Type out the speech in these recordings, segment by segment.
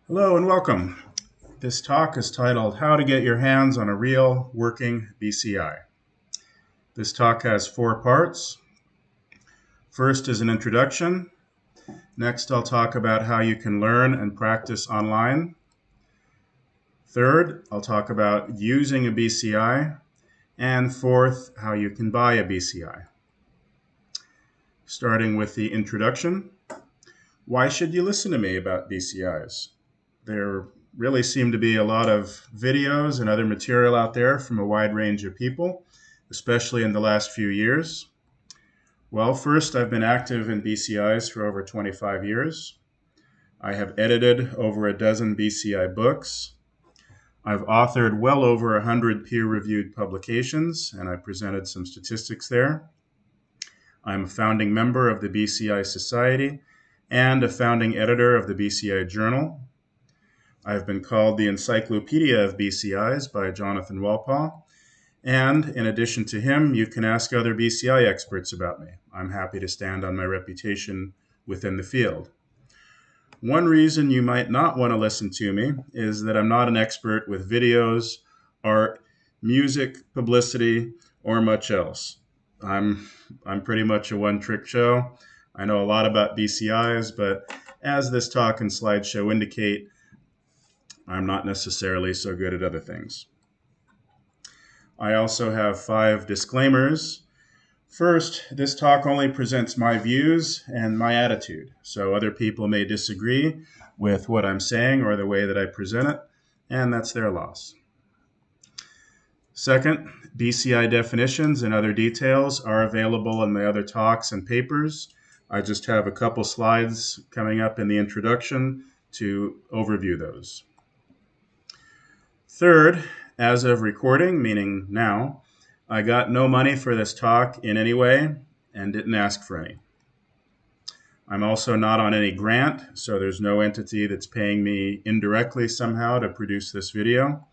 Hello and welcome. This talk is titled How to Get Your Hands on a Real Working BCI. This talk has four parts. First is an introduction. Next, I'll talk about how you can learn and practice online. Third, I'll talk about using a BCI. And fourth, how you can buy a BCI. Starting with the introduction. Why should you listen to me about BCIs? There really seem to be a lot of videos and other material out there from a wide range of people, especially in the last few years. Well, first, I've been active in BCIs for over 25 years. I have edited over a dozen BCI books. I've authored well over 100 peer-reviewed publications, and I presented some statistics there. I'm a founding member of the BCI Society and a founding editor of the BCI Journal. I've been called the Encyclopedia of BCIs by Jonathan Walpaugh. And in addition to him, you can ask other BCI experts about me. I'm happy to stand on my reputation within the field. One reason you might not want to listen to me is that I'm not an expert with videos, art, music, publicity, or much else. I'm pretty much a one-trick show. I know a lot about BCIs, but as this talk and slideshow indicate, I'm not necessarily so good at other things. I also have 5 disclaimers. First, this talk only presents my views and my attitude, so other people may disagree with what I'm saying or the way that I present it, and that's their loss. Second, BCI definitions and other details are available in my other talks and papers. I just have a couple slides coming up in the introduction to overview those. Third, as of recording, meaning now, I got no money for this talk in any way and didn't ask for any. I'm also not on any grant, so there's no entity that's paying me indirectly somehow to produce this video.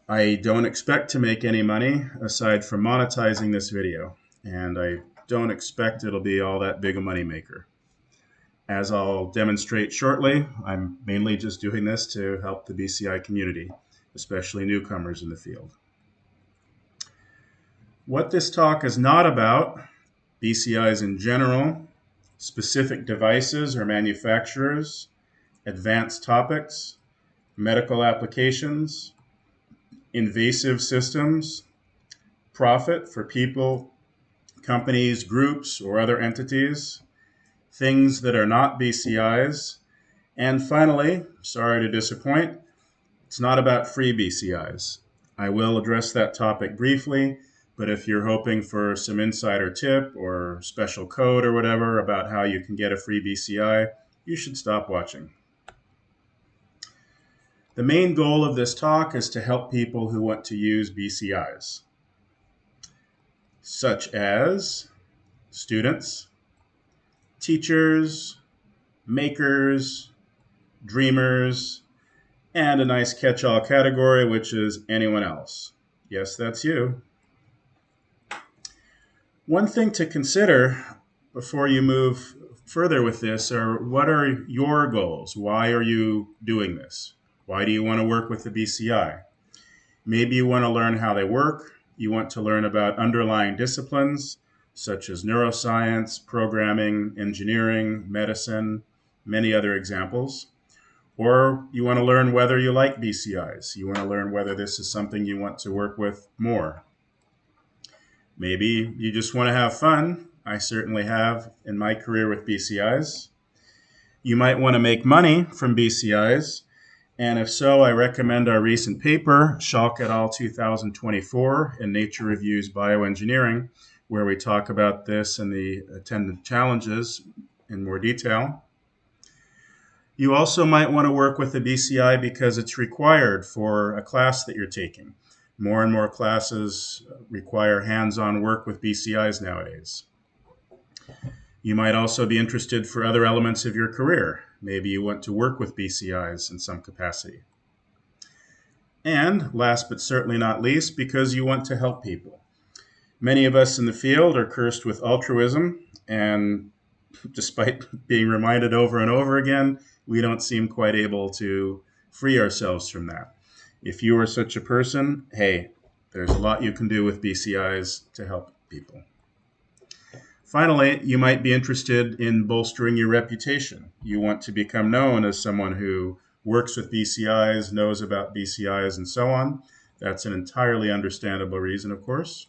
I don't expect to make any money aside from monetizing this video, and I don't expect it'll be all that big a moneymaker. As I'll demonstrate shortly, I'm mainly just doing this to help the BCI community, especially newcomers in the field. What this talk is not about, BCIs in general, specific devices or manufacturers, advanced topics, medical applications, invasive systems, profit for people, companies, groups, or other entities, things that are not BCIs, and finally, sorry to disappoint, it's not about free BCIs. I will address that topic briefly, but if you're hoping for some insider tip or special code or whatever about how you can get a free BCI, you should stop watching. The main goal of this talk is to help people who want to use BCIs, such as students, teachers, makers, dreamers, and a nice catch-all category, which is anyone else. Yes, that's you. One thing to consider before you move further with this are what are your goals? Why are you doing this? Why do you want to work with the BCI? Maybe you want to learn how they work. You want to learn about underlying disciplines such as neuroscience, programming, engineering, medicine, many other examples. Or you want to learn whether you like BCIs. You want to learn whether this is something you want to work with more. Maybe you just want to have fun. I certainly have in my career with BCIs. You might want to make money from BCIs. And if so, I recommend our recent paper, Schalk et al. 2024 in Nature Reviews Bioengineering, where we talk about this and the attendant challenges in more detail. You also might want to work with the BCI because it's required for a class that you're taking. More and more classes require hands-on work with BCIs nowadays. You might also be interested for other elements of your career. Maybe you want to work with BCIs in some capacity. And last but certainly not least, because you want to help people. Many of us in the field are cursed with altruism, and despite being reminded over and over again, we don't seem quite able to free ourselves from that. If you are such a person, hey, there's a lot you can do with BCIs to help people. Finally, you might be interested in bolstering your reputation. You want to become known as someone who works with BCIs, knows about BCIs, and so on. That's an entirely understandable reason, of course.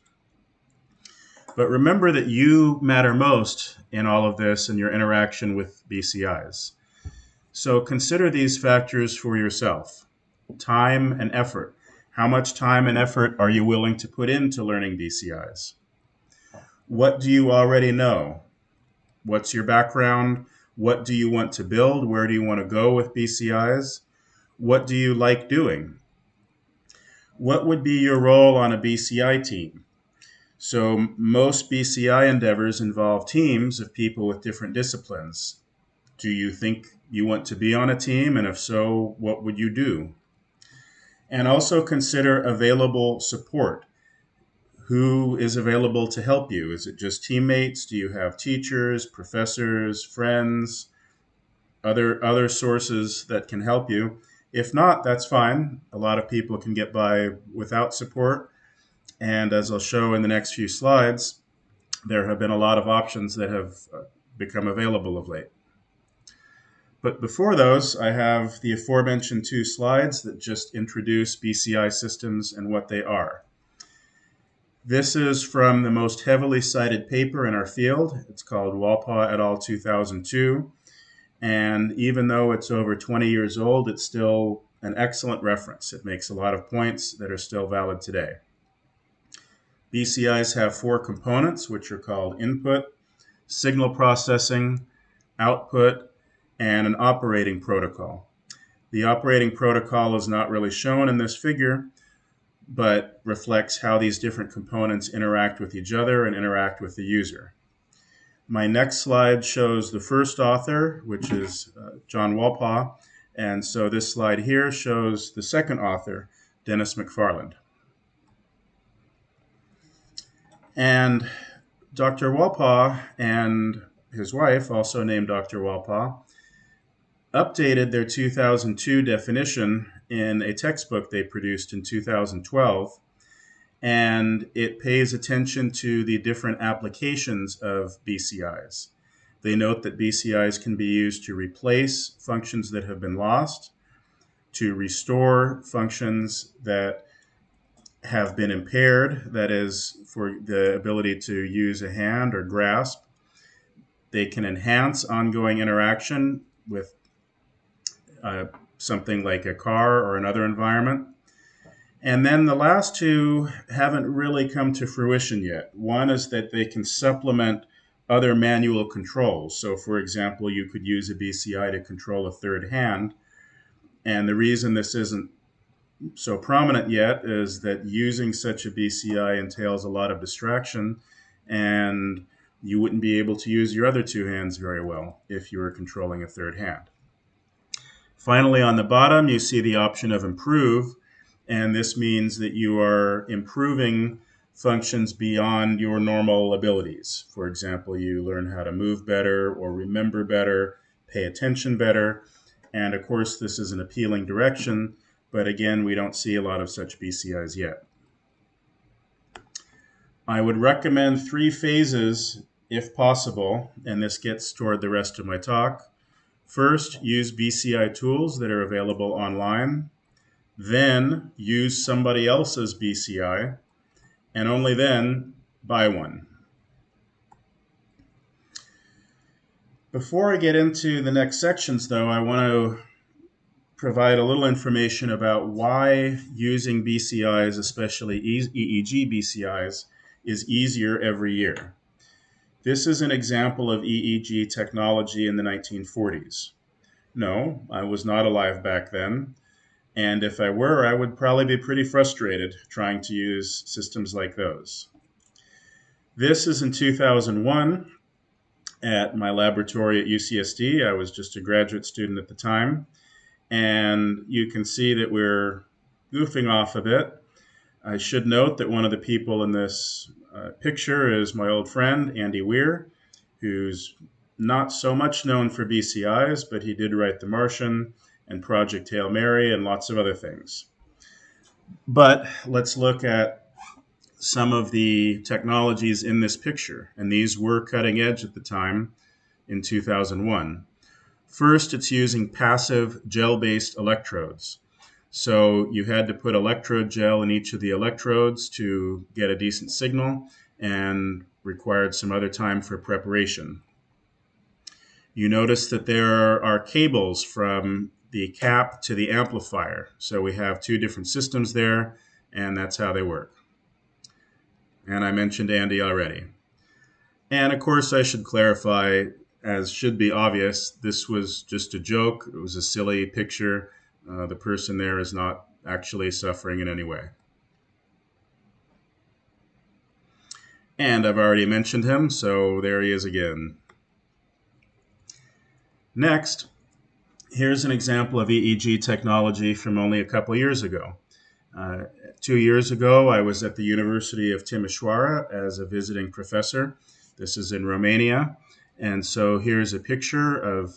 But remember that you matter most in all of this in your interaction with BCIs. So consider these factors for yourself. Time and effort. How much time and effort are you willing to put into learning BCIs? What do you already know? What's your background? What do you want to build? Where do you want to go with BCIs? What do you like doing? What would be your role on a BCI team? So most BCI endeavors involve teams of people with different disciplines. Do you think you want to be on a team? And if so, what would you do? And also consider available support. Who is available to help you? Is it just teammates? Do you have teachers, professors, friends, other sources that can help you? If not, that's fine. A lot of people can get by without support. And as I'll show in the next few slides, there have been a lot of options that have become available of late. But before those, I have the aforementioned two slides that just introduce BCI systems and what they are. This is from the most heavily cited paper in our field. It's called Walpaugh et al. 2002. And even though it's over 20 years old, it's still an excellent reference. It makes a lot of points that are still valid today. BCIs have four components, which are called input, signal processing, output, and an operating protocol. The operating protocol is not really shown in this figure, but reflects how these different components interact with each other and interact with the user. My next slide shows the first author, which is John Walpaugh, and so this slide here shows the second author, Dennis McFarland. And Dr. Walpaugh and his wife, also named Dr. Walpaugh, updated their 2002 definition in a textbook they produced in 2012, and it pays attention to the different applications of BCIs. They note that BCIs can be used to replace functions that have been lost, to restore functions that have been impaired, that is, for the ability to use a hand or grasp. They can enhance ongoing interaction with something like a car or another environment. And then the last two haven't really come to fruition yet. One is that they can supplement other manual controls. So for example, you could use a BCI to control a third hand. And the reason this isn't so prominent yet is that using such a BCI entails a lot of distraction, and you wouldn't be able to use your other two hands very well if you were controlling a third hand. Finally, on the bottom, you see the option of improve, and this means that you are improving functions beyond your normal abilities. For example, you learn how to move better or remember better, pay attention better, and of course, this is an appealing direction, but again, we don't see a lot of such BCIs yet. I would recommend 3 phases if possible, and this gets toward the rest of my talk. First, use BCI tools that are available online. Then, use somebody else's BCI, and only then, buy one. Before I get into the next sections, though, I want to provide a little information about why using BCIs, especially EEG BCIs, is easier every year. This is an example of EEG technology in the 1940s. No, I was not alive back then. And if I were, I would probably be pretty frustrated trying to use systems like those. This is in 2001 at my laboratory at UCSD. I was just a graduate student at the time. And you can see that we're goofing off a bit. I should note that one of the people in this picture is my old friend, Andy Weir, who's Not so much known for BCIs, but he did write The Martian and Project Hail Mary and lots of other things. But let's look at some of the technologies in this picture, and these were cutting edge at the time in 2001. First, it's using passive gel-based electrodes. So you had to put electrode gel in each of the electrodes to get a decent signal and required some other time for preparation. You notice that there are cables from the cap to the amplifier. So we have two different systems there, and that's how they work. And I mentioned Andy already. And of course, I should clarify, as should be obvious, this was just a joke. It was a silly picture. The person there is not actually suffering in any way. And I've already mentioned him, so there he is again. Next, here's an example of EEG technology from only a couple years ago. 2 years ago, I was at the University of Timișoara as a visiting professor. This is in Romania. And so here's a picture of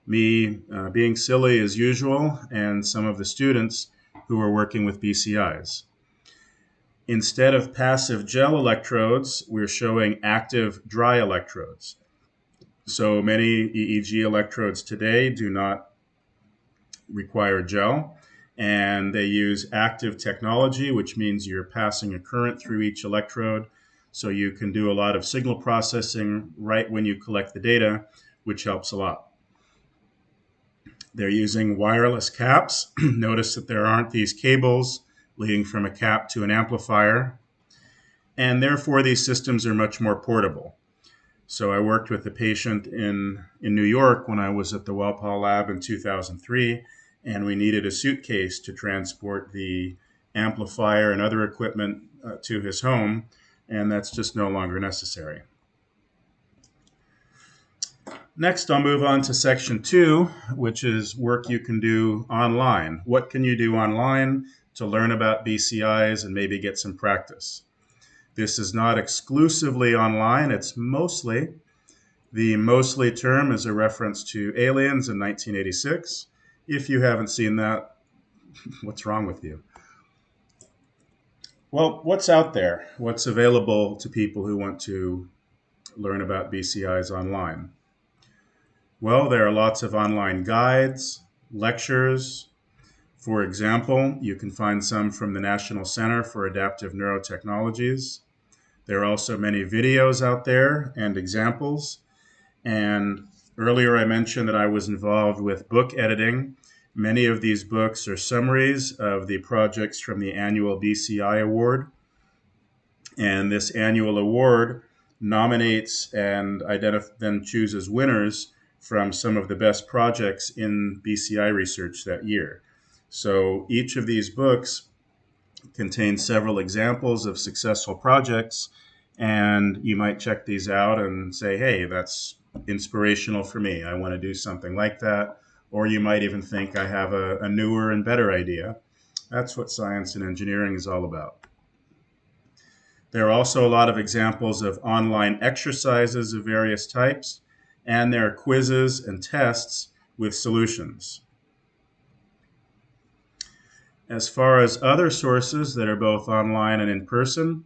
me being silly as usual and some of the students who were working with BCIs. Instead of passive gel electrodes, we're showing active dry electrodes. So many EEG electrodes today do not require gel, and they use active technology, which means you're passing a current through each electrode. So you can do a lot of signal processing right when you collect the data, which helps a lot. They're using wireless caps. Notice that there aren't these cables leading from a cap to an amplifier. And therefore, these systems are much more portable. So I worked with a patient in New York when I was at the Walpole Lab in 2003, and we needed a suitcase to transport the amplifier and other equipment to his home, and that's just no longer necessary. Next, I'll move on to section 2, which is work you can do online. What can you do online to learn about BCIs and maybe get some practice? This is not exclusively online, it's mostly. The mostly term is a reference to Aliens in 1986. If you haven't seen that, what's wrong with you? Well, what's out there? What's available to people who want to learn about BCIs online? Well, there are lots of online guides, lectures. For example, you can find some from the National Center for Adaptive Neurotechnologies. There are also many videos out there and examples. And earlier I mentioned that I was involved with book editing. Many of these books are summaries of the projects from the annual BCI Award. And this annual award nominates and then chooses winners from some of the best projects in BCI research that year. So each of these books contains several examples of successful projects, and you might check these out and say, hey, that's inspirational for me. I want to do something like that. Or you might even think I have a newer and better idea. That's what science and engineering is all about. There are also a lot of examples of online exercises of various types, and there are quizzes and tests with solutions. As far as other sources that are both online and in person,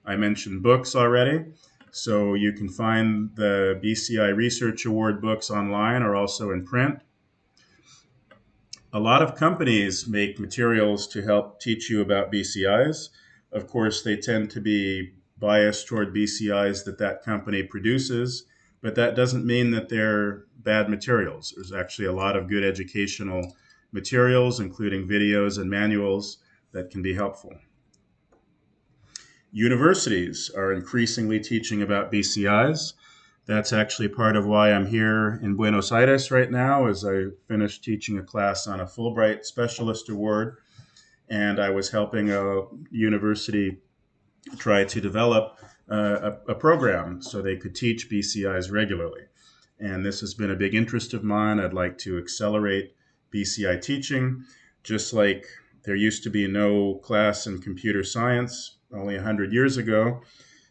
I mentioned books already. So you can find the BCI Research Award books online or also in print. A lot of companies make materials to help teach you about BCIs. Of course, they tend to be biased toward BCIs that company produces, but that doesn't mean that they're bad materials. There's actually a lot of good educational materials, including videos and manuals, that can be helpful. Universities are increasingly teaching about BCIs. That's actually part of why I'm here in Buenos Aires right now, as I finished teaching a class on a Fulbright Specialist Award, and I was helping a university try to develop a program so they could teach BCIs regularly. And this has been a big interest of mine. I'd like to accelerate BCI teaching, just like there used to be no class in computer science only 100 years ago.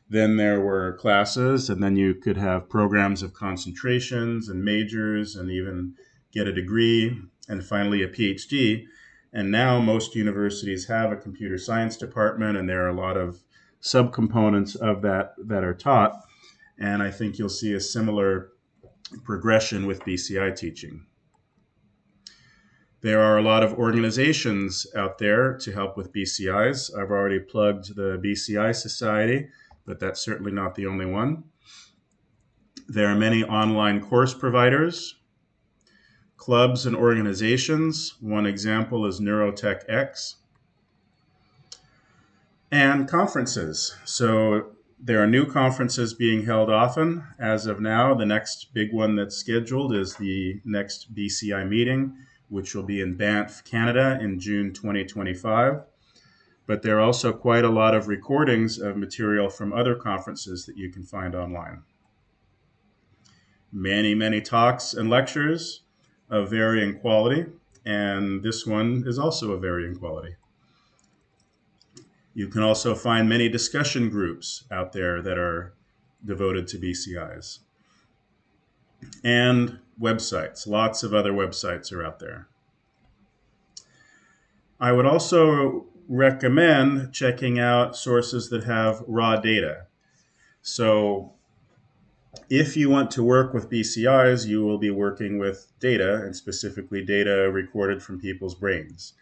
Then there were classes, and then you could have programs of concentrations and majors and even get a degree and finally a PhD. And now most universities have a computer science department, and there are a lot of subcomponents of that that are taught. And I think you'll see a similar progression with BCI teaching. There are a lot of organizations out there to help with BCIs. I've already plugged the BCI Society, but that's certainly not the only one. There are many online course providers, clubs and organizations. One example is Neurotech X, and conferences. So there are new conferences being held often. As of now, the next big one that's scheduled is the next BCI meeting, which will be in Banff, Canada in June 2025. But there are also quite a lot of recordings of material from other conferences that you can find online. Many, many talks and lectures of varying quality, and this one is also of varying quality. You can also find many discussion groups out there that are devoted to BCIs. And websites. Lots of other websites are out there. I would also recommend checking out sources that have raw data. So if you want to work with BCIs, you will be working with data, and specifically data recorded from people's brains.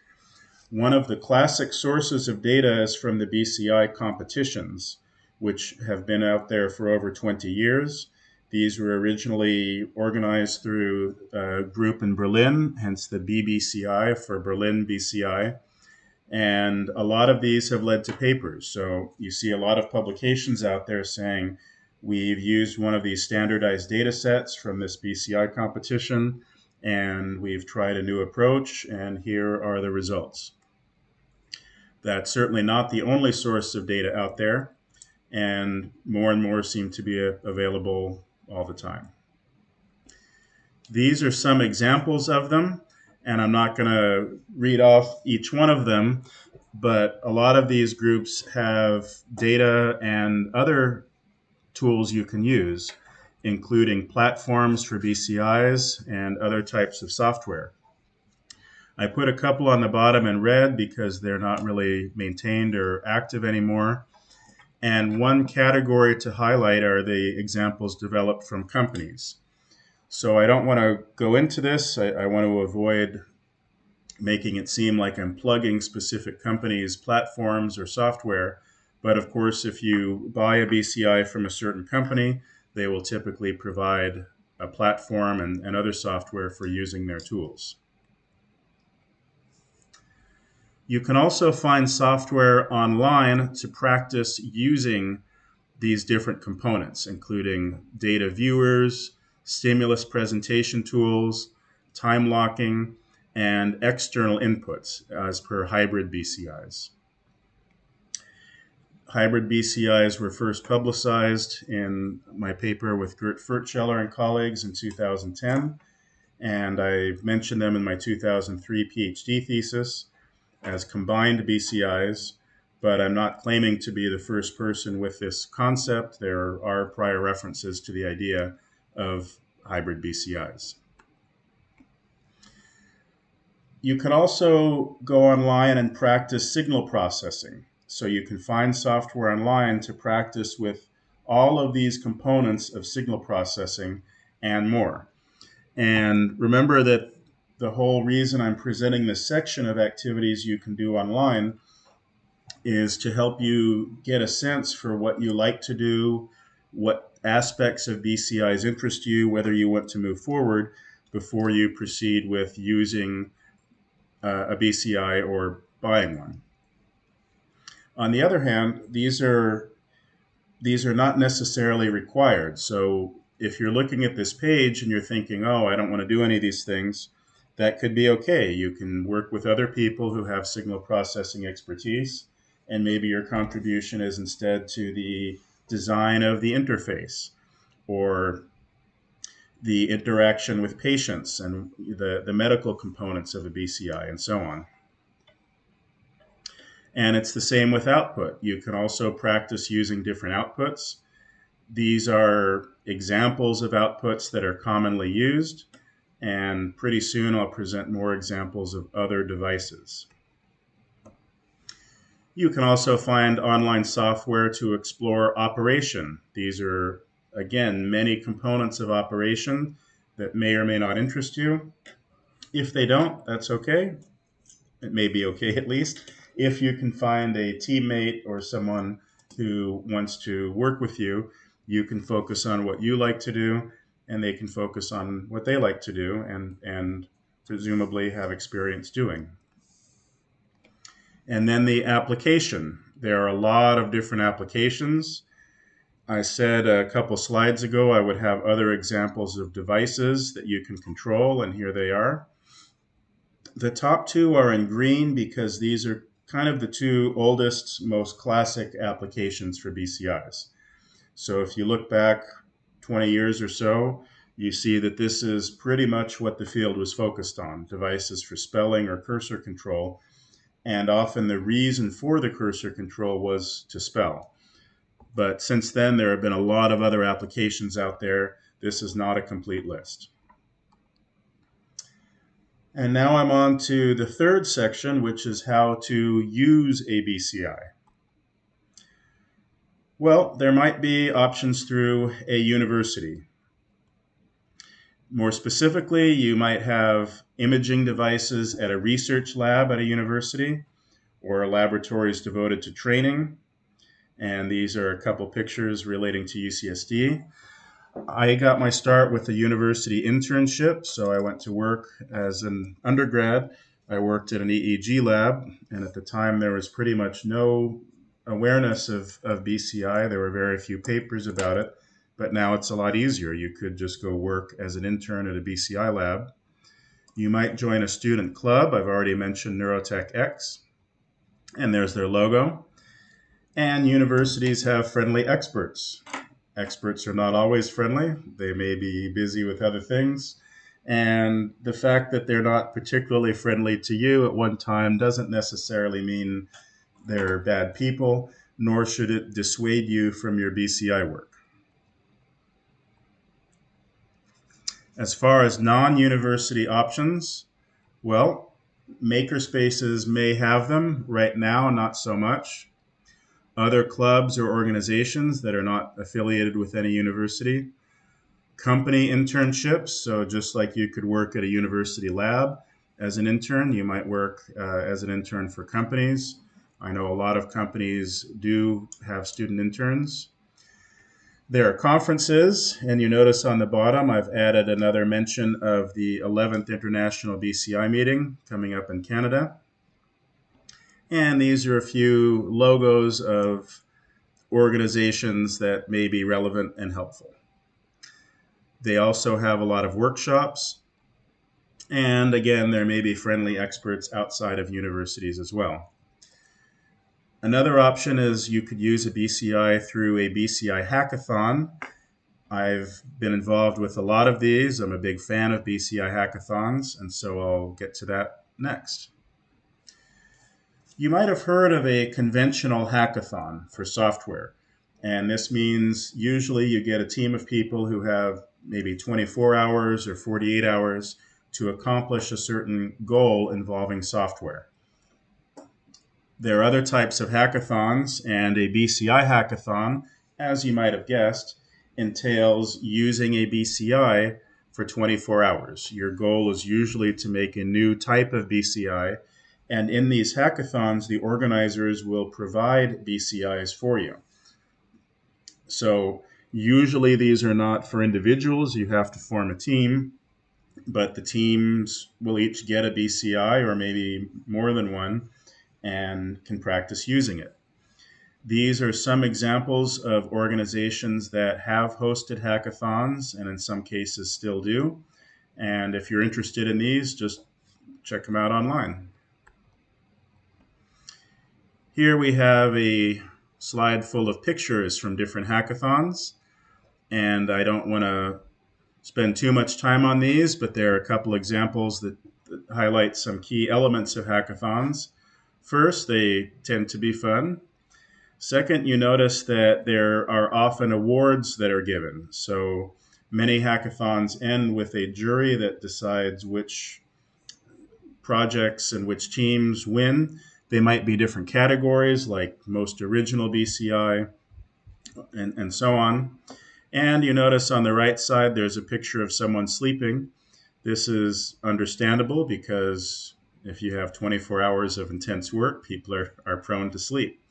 One of the classic sources of data is from the BCI competitions, which have been out there for over 20 years. These were originally organized through a group in Berlin, hence the BBCI for Berlin BCI. And a lot of these have led to papers. So you see a lot of publications out there saying, we've used one of these standardized data sets from this BCI competition, and we've tried a new approach, and here are the results. That's certainly not the only source of data out there, and more seem to be available all the time. These are some examples of them, and I'm not going to read off each one of them, but a lot of these groups have data and other tools you can use, including platforms for BCIs and other types of software. I put a couple on the bottom in red because they're not really maintained or active anymore. And one category to highlight are the examples developed from companies. So I don't want to go into this. I want to avoid making it seem like I'm plugging specific companies' platforms or software. But of course, if you buy a BCI from a certain company, they will typically provide a platform and other software for using their tools. You can also find software online to practice using these different components, including data viewers, stimulus presentation tools, time locking, and external inputs as per hybrid BCIs. Hybrid BCIs were first publicized in my paper with Gert Furtscheller and colleagues in 2010, and I mentioned them in my 2003 PhD thesis as combined BCIs, but I'm not claiming to be the first person with this concept. There are prior references to the idea of hybrid BCIs. You can also go online and practice signal processing. So you can find software online to practice with all of these components of signal processing and more. And remember that the whole reason I'm presenting this section of activities you can do online is to help you get a sense for what you like to do, what aspects of BCIs interest you, whether you want to move forward before you proceed with using a BCI or buying one. On the other hand, these are not necessarily required. So if you're looking at this page and you're thinking, oh, I don't want to do any of these things, that could be okay. You can work with other people who have signal processing expertise, and maybe your contribution is instead to the design of the interface or the interaction with patients and the medical components of a BCI and so on. And it's the same with output. You can also practice using different outputs. These are examples of outputs that are commonly used, and pretty soon I'll present more examples of other devices. You can also find online software to explore operation. These are, again, many components of operation that may or may not interest you. If they don't, that's okay. It may be okay at least. If you can find a teammate or someone who wants to work with you, you can focus on what you like to do, and they can focus on what they like to do and presumably have experience doing. And then the application. There are a lot of different applications. I said a couple slides ago I would have other examples of devices that you can control, and here they are. The top two are in green because these are kind of the two oldest, most classic applications for BCIs. So if you look back 20 years or so, you see that this is pretty much what the field was focused on, devices for spelling or cursor control. And often the reason for the cursor control was to spell. But since then, there have been a lot of other applications out there. This is not a complete list. And now I'm on to the third section, which is how to use a BCI. Well, there might be options through a university. More specifically, you might have imaging devices at a research lab at a university or laboratories devoted to training. And these are a couple pictures relating to UCSD. I got my start with a university internship, so I went to work as an undergrad. I worked at an EEG lab, and at the time there was pretty much no awareness of BCI. There were very few papers about it, but now it's a lot easier. You could just go work as an intern at a BCI lab. You might join a student club. I've already mentioned Neurotech X, and there's their logo. And universities have friendly experts. Experts are not always friendly. They may be busy with other things. And the fact that they're not particularly friendly to you at one time doesn't necessarily mean they're bad people, nor should it dissuade you from your BCI work. As far as non-university options, well, makerspaces may have them. Right now, not so much. Other clubs or organizations that are not affiliated with any university. Company internships, so just like you could work at a university lab as an intern, you might work as an intern for companies. I know a lot of companies do have student interns. There are conferences, and you notice on the bottom I've added another mention of the 11th International BCI meeting coming up in Canada. And these are a few logos of organizations that may be relevant and helpful. They also have a lot of workshops. And again, there may be friendly experts outside of universities as well. Another option is you could use a BCI through a BCI hackathon. I've been involved with a lot of these. I'm a big fan of BCI hackathons, and so I'll get to that next. You might have heard of a conventional hackathon for software. And this means usually you get a team of people who have maybe 24 hours or 48 hours to accomplish a certain goal involving software. There are other types of hackathons, and a BCI hackathon, as you might have guessed, entails using a BCI for 24 hours. Your goal is usually to make a new type of BCI, and in these hackathons, the organizers will provide BCIs for you. So usually these are not for individuals. You have to form a team, but the teams will each get a BCI or maybe more than one and can practice using it. These are some examples of organizations that have hosted hackathons and in some cases still do. And if you're interested in these, just check them out online. Here we have a slide full of pictures from different hackathons, and I don't want to spend too much time on these, but there are a couple examples that highlight some key elements of hackathons. First, they tend to be fun. Second, you notice that there are often awards that are given. So many hackathons end with a jury that decides which projects and which teams win. They might be different categories like most original BCI and so on. And you notice on the right side there's a picture of someone sleeping. This is understandable because if you have 24 hours of intense work, people are prone to sleep.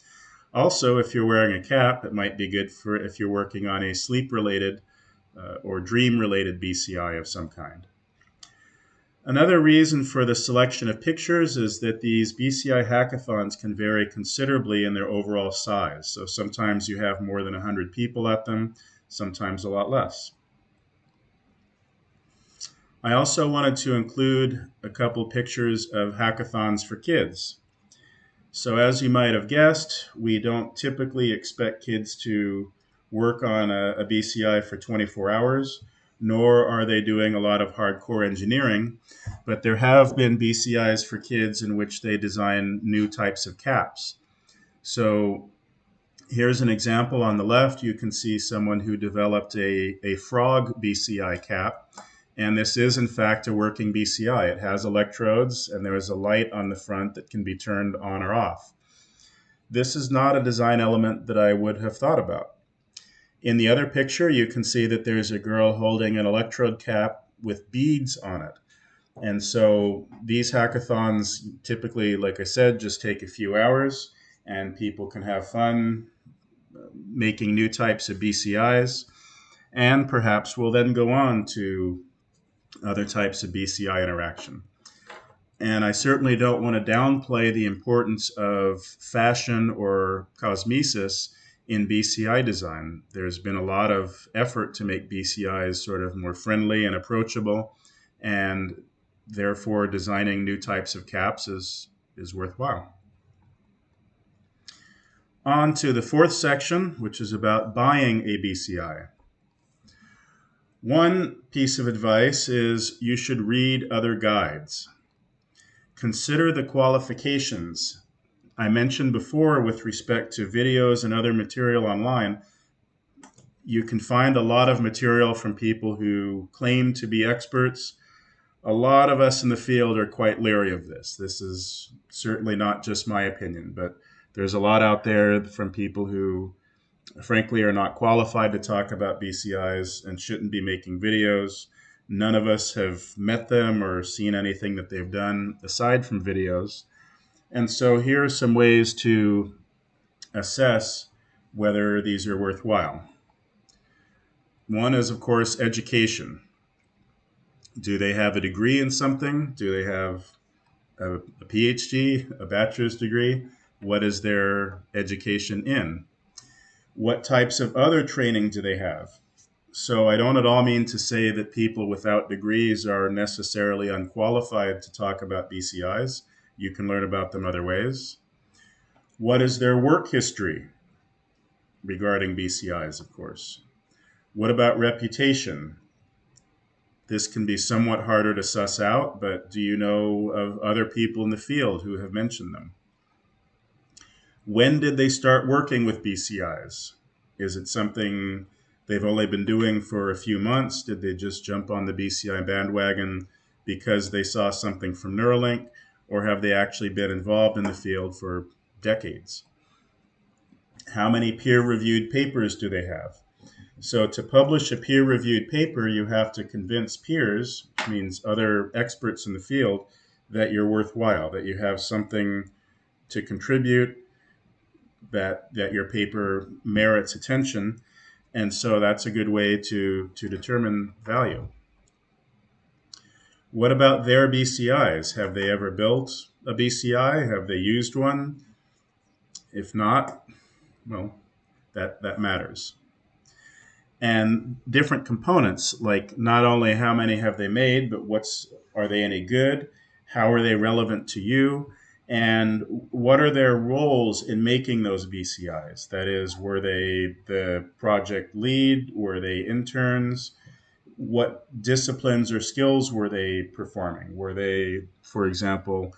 Also, if you're wearing a cap, it might be good for if you're working on a sleep related or dream related BCI of some kind. Another reason for the selection of pictures is that these BCI hackathons can vary considerably in their overall size. So sometimes you have more than 100 people at them, sometimes a lot less. I also wanted to include a couple pictures of hackathons for kids. So, as you might have guessed, we don't typically expect kids to work on a BCI for 24 hours, nor are they doing a lot of hardcore engineering. But there have been BCIs for kids in which they design new types of caps. So, here's an example on the left. You can see someone who developed a frog BCI cap. And this is, in fact, a working BCI. It has electrodes, and there is a light on the front that can be turned on or off. This is not a design element that I would have thought about. In the other picture, you can see that there's a girl holding an electrode cap with beads on it. And so these hackathons typically, like I said, just take a few hours, and people can have fun making new types of BCIs, and perhaps will then go on to other types of BCI interaction. And I certainly don't want to downplay the importance of fashion or cosmesis in BCI design. There's been a lot of effort to make BCIs sort of more friendly and approachable, and therefore designing new types of caps is worthwhile. On to the fourth section, which is about buying a BCI. One piece of advice is you should read other guides. Consider the qualifications. I mentioned before with respect to videos and other material online, you can find a lot of material from people who claim to be experts. A lot of us in the field are quite leery of this. This is certainly not just my opinion, but there's a lot out there from people who, frankly, are not qualified to talk about BCIs and shouldn't be making videos. None of us have met them or seen anything that they've done aside from videos. And so here are some ways to assess whether these are worthwhile. One is, of course, education. Do they have a degree in something? Do they have a PhD, a bachelor's degree? What is their education in? What types of other training do they have? So I don't at all mean to say that people without degrees are necessarily unqualified to talk about BCIs. You can learn about them other ways. What is their work history regarding BCIs, of course? What about reputation? This can be somewhat harder to suss out, but do you know of other people in the field who have mentioned them? When did they start working with BCIs? Is it something they've only been doing for a few months? Did they just jump on the BCI bandwagon because they saw something from Neuralink? Or have they actually been involved in the field for decades? How many peer-reviewed papers do they have? So to publish a peer-reviewed paper, you have to convince peers, which means other experts in the field, that you're worthwhile, that you have something to contribute, that your paper merits attention. And so that's a good way to determine value. What about their BCIs? Have they ever built a BCI? Have they used one? If not, well, that matters. And different components, like not only how many have they made, but are they any good? How are they relevant to you? And what are their roles in making those BCIs? That is, were they the project lead? Were they interns? What disciplines or skills were they performing? Were they, for example,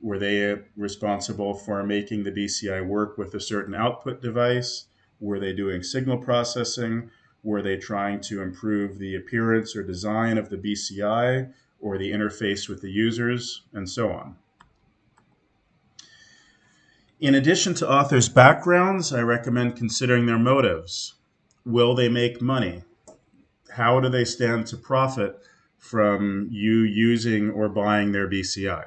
Were they responsible for making the BCI work with a certain output device? Were they doing signal processing? Were they trying to improve the appearance or design of the BCI or the interface with the users, and so on? In addition to authors' backgrounds, I recommend considering their motives. Will they make money? How do they stand to profit from you using or buying their BCI?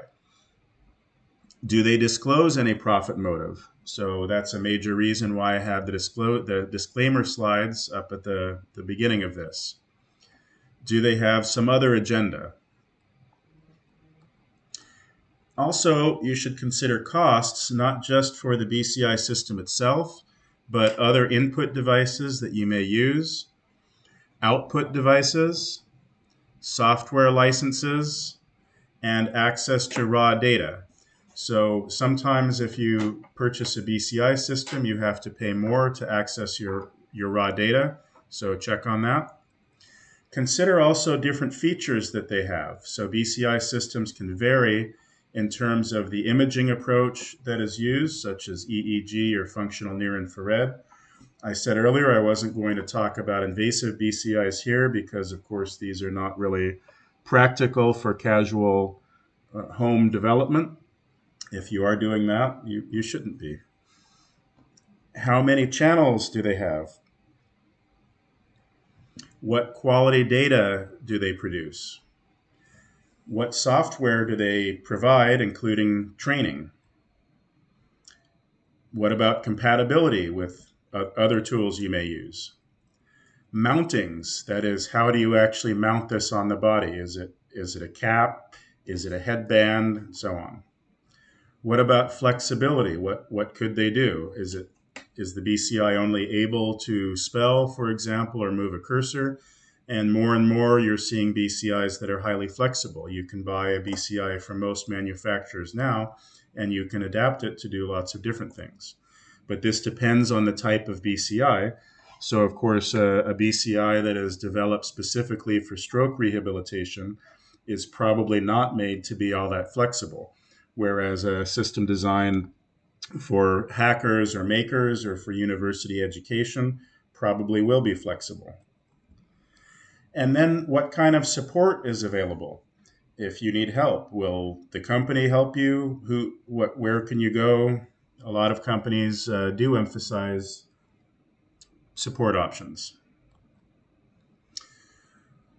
Do they disclose any profit motive? So that's a major reason why I have the disclaimer slides up at the beginning of this. Do they have some other agenda? Also, you should consider costs, not just for the BCI system itself, but other input devices that you may use, output devices, software licenses, and access to raw data. So sometimes if you purchase a BCI system, you have to pay more to access your raw data. So check on that. Consider also different features that they have. So BCI systems can vary in terms of the imaging approach that is used, such as EEG or functional near infrared. I said earlier I wasn't going to talk about invasive BCIs here because, of course, these are not really practical for casual home development. If you are doing that, you shouldn't be. How many channels do they have? What quality data do they produce? What software do they provide, including training? What about compatibility with other tools you may use? Mountings, that is, how do you actually mount this on the body? Is it a cap? Is it a headband? And so on. What about flexibility? What could they do? Is the BCI only able to spell, for example, or move a cursor? And more you're seeing BCIs that are highly flexible. You can buy a BCI from most manufacturers now, and you can adapt it to do lots of different things. But this depends on the type of BCI. So, of course, a BCI that is developed specifically for stroke rehabilitation is probably not made to be all that flexible, whereas a system designed for hackers or makers or for university education probably will be flexible. And then what kind of support is available? If you need help, will the company help you? Where can you go? A lot of companies do emphasize support options.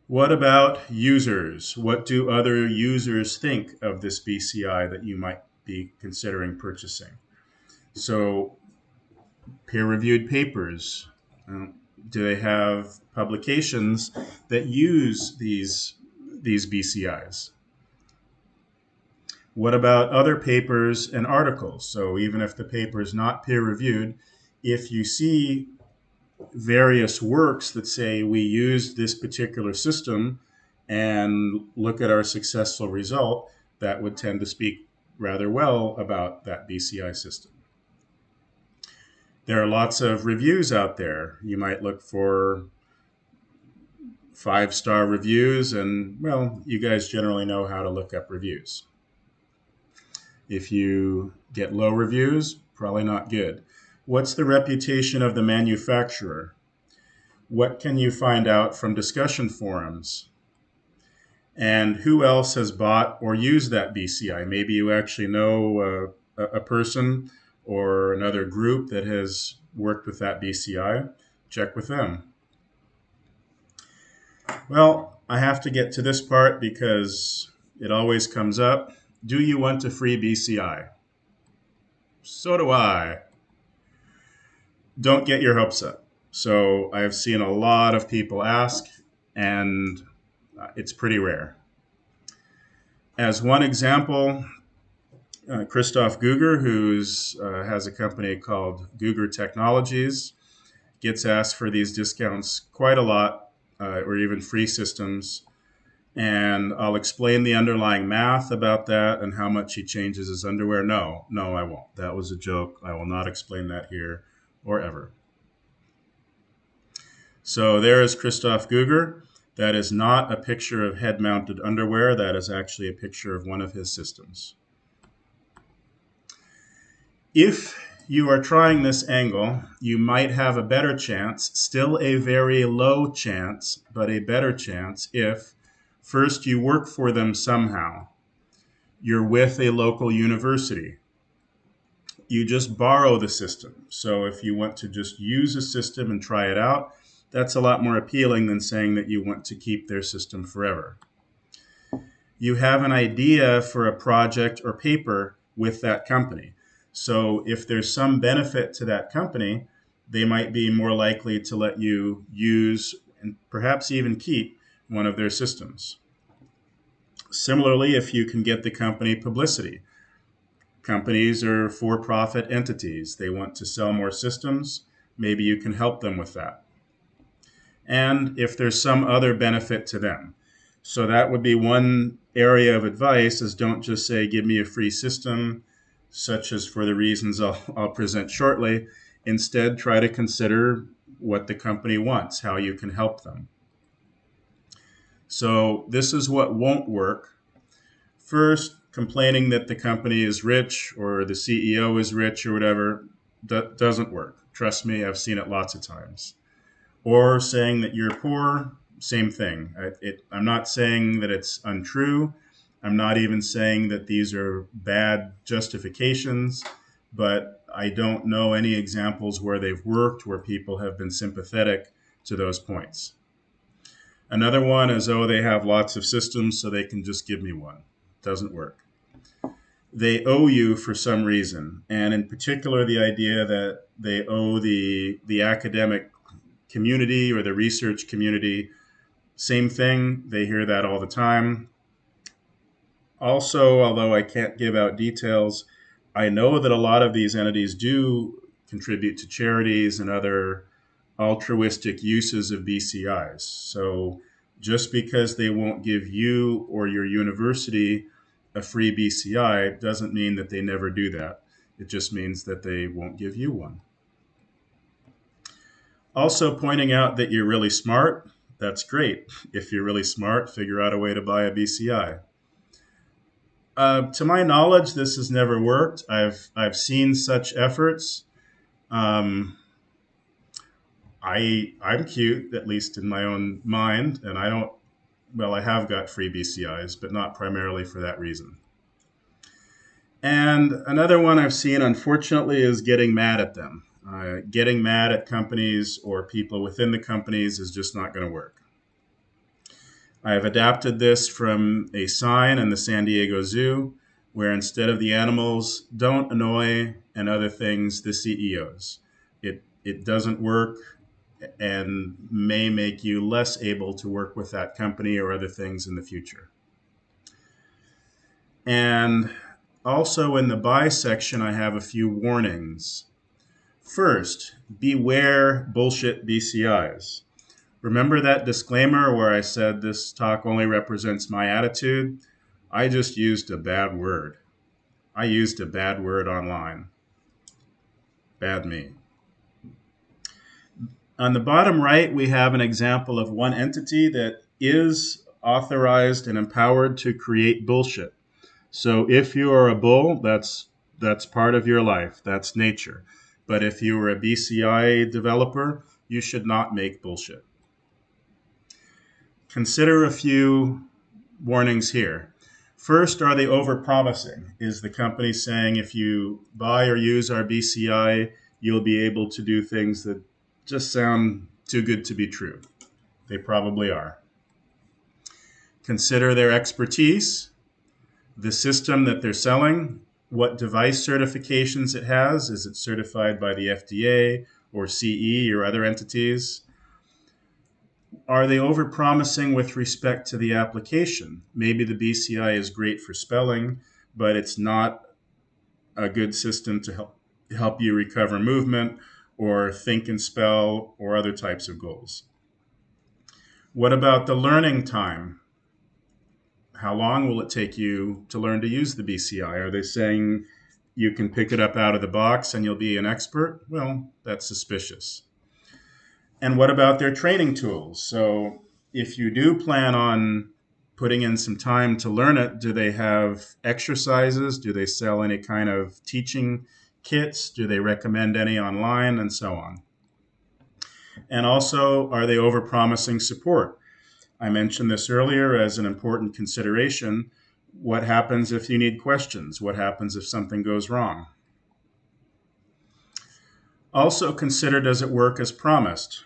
What about users? What do other users think of this BCI that you might be considering purchasing? So, peer-reviewed papers. Do they have publications that use these BCIs? What about other papers and articles? So even if the paper is not peer-reviewed, if you see various works that say we used this particular system and look at our successful result, that would tend to speak rather well about that BCI system. There are lots of reviews out there. You might look for 5-star reviews, and well, you guys generally know how to look up reviews. If you get low reviews, probably not good. What's the reputation of the manufacturer? What can you find out from discussion forums? And who else has bought or used that BCI? Maybe you actually know a person or another group that has worked with that BCI. Check with them. Well, I have to get to this part because it always comes up. Do you want a free BCI? So do I. Don't get your hopes up. So I've seen a lot of people ask, and it's pretty rare. As one example, Christoph Guger, who has a company called Guger Technologies, gets asked for these discounts quite a lot, or even free systems. And I'll explain the underlying math about that and how much he changes his underwear. No, I won't. That was a joke. I will not explain that here or ever. So there is Christoph Guger. That is not a picture of head-mounted underwear. That is actually a picture of one of his systems. If you are trying this angle, you might have a better chance, still a very low chance, but a better chance if first you work for them somehow. You're with a local university. You just borrow the system. So if you want to just use a system and try it out, that's a lot more appealing than saying that you want to keep their system forever. You have an idea for a project or paper with that company. So if there's some benefit to that company, they might be more likely to let you use and perhaps even keep one of their systems. Similarly, if you can get the company publicity, companies are for profit entities. They want to sell more systems. Maybe you can help them with that. And if there's some other benefit to them. So that would be one area of advice is don't just say, give me a free system, such as for the reasons I'll present shortly. Instead, try to consider what the company wants, how you can help them. So this is what won't work. First, complaining that the company is rich or the CEO is rich or whatever doesn't work. Trust me, I've seen it lots of times. Or saying that you're poor, same thing. I'm not saying that it's untrue. I'm not even saying that these are bad justifications, but I don't know any examples where they've worked where people have been sympathetic to those points. Another one is, oh, they have lots of systems, so they can just give me one. Doesn't work. They owe you for some reason, and in particular, the idea that they owe the academic community or the research community. Same thing, they hear that all the time. Also, although I can't give out details, I know that a lot of these entities do contribute to charities and other altruistic uses of BCIs. So just because they won't give you or your university a free BCI doesn't mean that they never do that. It just means that they won't give you one. Also, pointing out that you're really smart, that's great. If you're really smart, figure out a way to buy a BCI. To my knowledge, this has never worked. I've seen such efforts. Um, I'm cute, at least in my own mind, and I don't. Well, I have got free BCIs, but not primarily for that reason. And another one I've seen, unfortunately, is getting mad at them. Getting mad at companies or people within the companies is just not going to work. I have adapted this from a sign in the San Diego Zoo where instead of the animals, don't annoy and other things, the CEOs. It doesn't work and may make you less able to work with that company or other things in the future. And also in the buy section, I have a few warnings. First, beware bullshit BCIs. Remember that disclaimer where I said this talk only represents my attitude? I just used a bad word. I used a bad word online. Bad me. On the bottom right, we have an example of one entity that is authorized and empowered to create bullshit. So if you are a bull, that's part of your life. That's nature. But if you are a BCI developer, you should not make bullshit. Consider a few warnings here. First, are they overpromising? Is the company saying if you buy or use our BCI, you'll be able to do things that just sound too good to be true? They probably are. Consider their expertise, the system that they're selling, what device certifications it has. Is it certified by the FDA or CE or other entities? Are they overpromising with respect to the application? Maybe the BCI is great for spelling, but it's not a good system to help you recover movement or think and spell or other types of goals. What about the learning time? How long will it take you to learn to use the BCI? Are they saying you can pick it up out of the box and you'll be an expert? Well, that's suspicious. And what about their training tools? So if you do plan on putting in some time to learn it, do they have exercises? Do they sell any kind of teaching kits? Do they recommend any online, and so on? And also, are they overpromising support? I mentioned this earlier as an important consideration. What happens if you need questions? What happens if something goes wrong? Also consider, does it work as promised?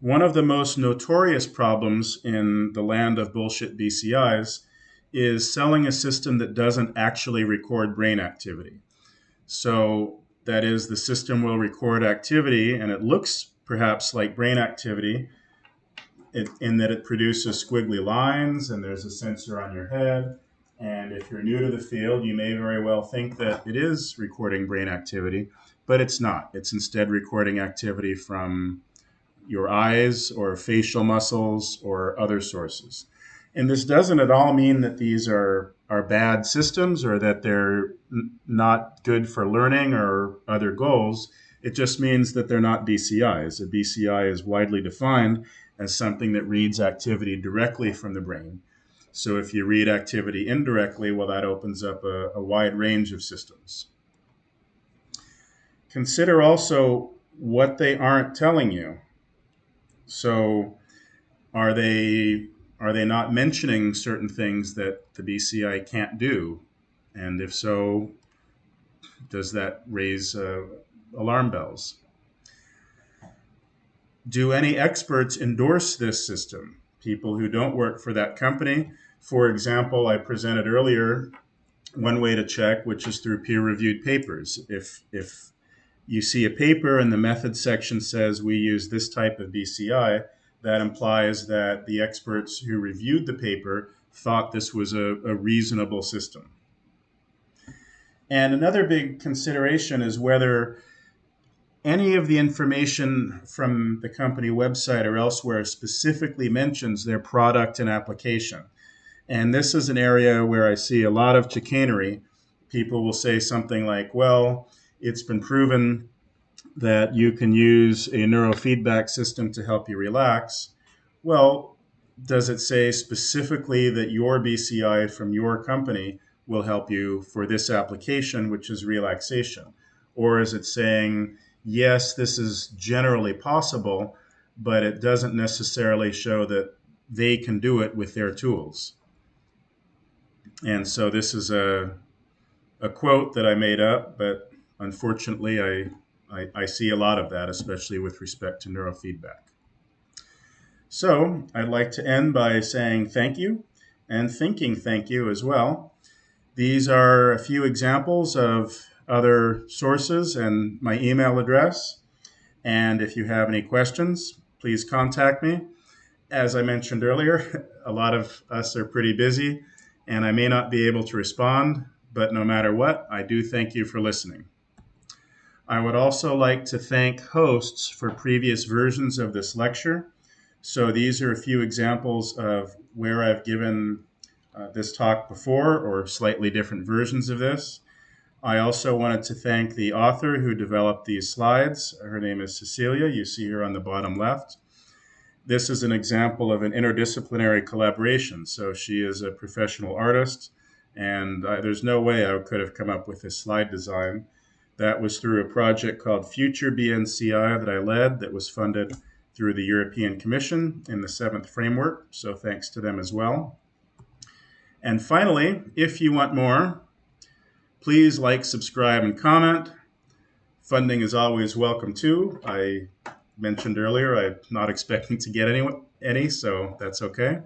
One of the most notorious problems in the land of bullshit BCIs is selling a system that doesn't actually record brain activity. So that is, the system will record activity and it looks perhaps like brain activity in that it produces squiggly lines and there's a sensor on your head. And if you're new to the field, you may very well think that it is recording brain activity, but it's not. It's instead recording activity from your eyes or facial muscles or other sources. And this doesn't at all mean that these are bad systems or that they're not good for learning or other goals. It just means that they're not BCIs. A BCI is widely defined as something that reads activity directly from the brain. So if you read activity indirectly, well, that opens up a wide range of systems. Consider also what they aren't telling you. So are they not mentioning certain things that the BCI can't do? And if so, does that raise alarm bells? Do any experts endorse this system? People who don't work for that company. For example, I presented earlier one way to check, which is through peer-reviewed papers. If you see a paper and the methods section says we use this type of BCI, that implies that the experts who reviewed the paper thought this was a reasonable system. And another big consideration is whether any of the information from the company website or elsewhere specifically mentions their product and application. And this is an area where I see a lot of chicanery. People will say something like, well, it's been proven that you can use a neurofeedback system to help you relax. Well, does it say specifically that your BCI from your company will help you for this application, which is relaxation? Or is it saying, yes, this is generally possible, but it doesn't necessarily show that they can do it with their tools? And so this is a quote that I made up, but unfortunately, I see a lot of that, especially with respect to neurofeedback. So I'd like to end by saying thank you and thinking thank you as well. These are a few examples of other sources and my email address. And if you have any questions, please contact me. As I mentioned earlier, a lot of us are pretty busy and I may not be able to respond, but no matter what, I do thank you for listening. I would also like to thank hosts for previous versions of this lecture. So these are a few examples of where I've given this talk before or slightly different versions of this. I also wanted to thank the author who developed these slides. Her name is Cecilia. You see her on the bottom left. This is an example of an interdisciplinary collaboration. So she is a professional artist, and there's no way I could have come up with this slide design. That was through a project called Future BNCI that I led that was funded through the European Commission in the 7th framework. So thanks to them as well. And finally, if you want more, please like, subscribe, and comment. Funding is always welcome too. I mentioned earlier I'm not expecting to get any, so that's okay.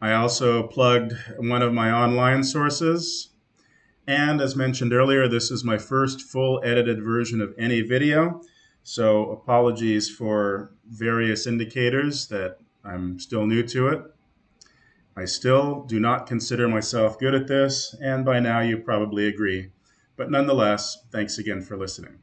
I also plugged one of my online sources. And as mentioned earlier, this is my first full edited version of any video. So apologies for various indicators that I'm still new to it. I still do not consider myself good at this, and by now you probably agree. But nonetheless, thanks again for listening.